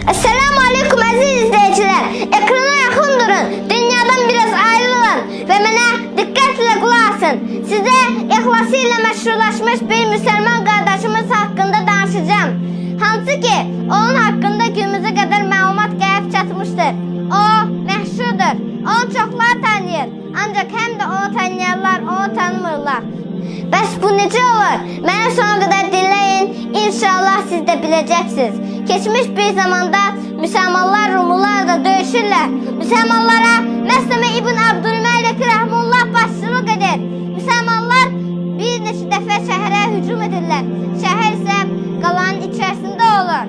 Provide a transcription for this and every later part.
Esselamu Aleyküm aziz izleyiciler. Ekrana yakın durun. Dünyadan biraz ayrılın ve bana dikkatle kulak asın. Size ihlasıyla meşrulaşmış bir Müslüman kardeşimiz hakkında danışacağım. Hansı ki onun hakkında günümüze kadar məlumat gəlib çatmıştır. O məşhurdur. Onu çoxlar tanıyır. Ancak hem de onu tanıyanlar onu tanımırlar. Bəs bu necə olur? Mənə sona qədər dinləyin. İnşallah siz də biləcəksiniz. Keçmiş bir zamanda Müslümanlar Rumlularla döyüşürlər. Müslümanlara Məsleme İbn Abdülməlik Rəhmullah başçılıq edir. Müslümanlar bir neçə dəfə şəhərə hücum edirlər. Şəhər isə qalanın içərisində olur.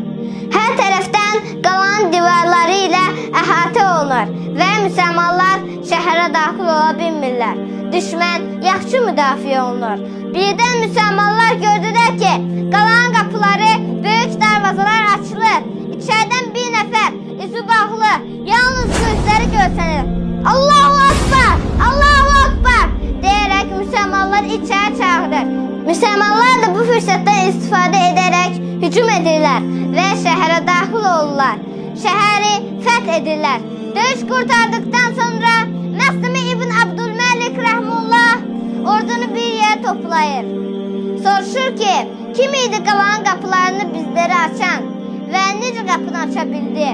Hər tərəfdən qalanın divarları ilə əhatə olunur və müsəlmanlar şəhərə daxil ola bilmirlər. Düşmən yaxşı müdafiə olunur. Birdən müsəlmanlar gördülər ki, qalanın qapıları, böyük darvazalar açılır. İçərdən bir nəfər, üzü bağlı, yalnız gözləri görsənir. Allahu Akbar, Allahu Akbar deyərək müsəlmanlar içəri çağırır. Müsəlmanlar da bu fürsətdən istifadə edərək hücum edirlər və şəhərə daxil olurlar. Şəhəri fəth edirlər. Döyüş qurtardıqdan sonra Məsleme İbn Abdülməlik Rəhmullah ordunu bir yerə toplayır. Soruşur ki, kim idi qalanın qapılarını bizlərə açan və necə qapını aça bildi?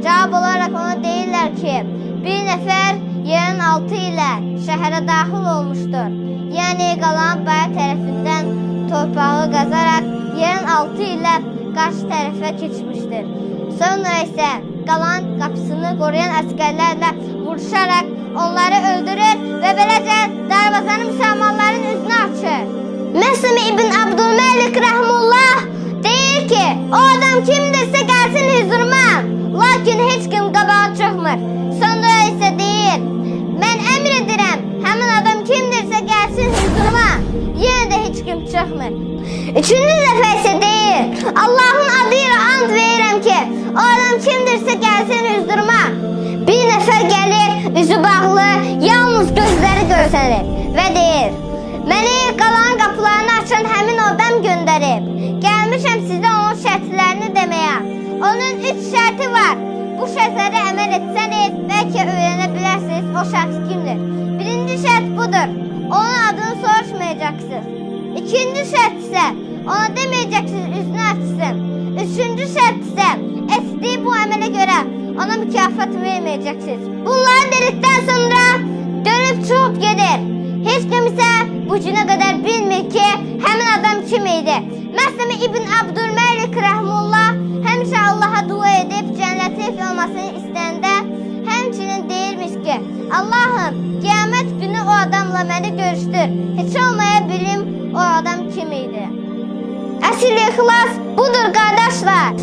Cavab olaraq ona deyirlər ki, bir nəfər yerin altı ilə şəhərə daxil olmuşdur. Yəni qalanın bayaq tərəfindən torpağı qazaraq yerin altı ilə qarşı tərəfə keçmişdir. Sonra isə qalan qapısını qoruyan əsgərlərlə vuruşaraq onları öldürür və beləcə darvazanı müsəlmanların üzünə açır. Məsleme İbn Abdülməlik Rəhmullah deyir ki, o adam kimdirsə gəlsin hüzuruma, lakin heç kim qabağa çıxmır. Sonra isə deyir, mən əmr edirəm, həmin adam kimdirsə gəlsin hüzuruma, yenə də heç kim çıxmır. Üçüncü dəfə isə deyir, Allahın adıyla and verirəm ki, o adam kimdirsə gəlsin hüzuruma. Bir nəfər gəlir, üzü bağlı, yalnız gözləri görsənir və deyir, məni qalanın qapılarını açan həmin adam göndərib. Gəlmişəm sizə onun şərtlərini deməyə. Onun 3 şərti var. Bu şərtlərə əməl etsəniz, bəlkə öyrənə bilərsiniz o şəxs kimdir. Birinci şərt budur, onun adını soruşmayacaqsınız. İkinci şərt isə ona deməyəcəksiniz, üzünü açsın. Üçüncü şərt isə etdiyi bu əmələ görə ona mükafat verməyəcəksiniz. Bunları dedikdən sonra dönüb çıxıb gedir. Heç kim isə bu günə qədər bilmir ki, həmin adam kim idi. Məsleme İbn Abdülməlik Rəhmullah həmişə Allaha dua edib cənnətlik olmasını istəyəndə həmçinin deyirmiş ki, Allahım, qiyamət günü o adamla məni görüşdür. Heç olmaya bilim o adam kim idi. Əsl ixlas budur qardaşlar.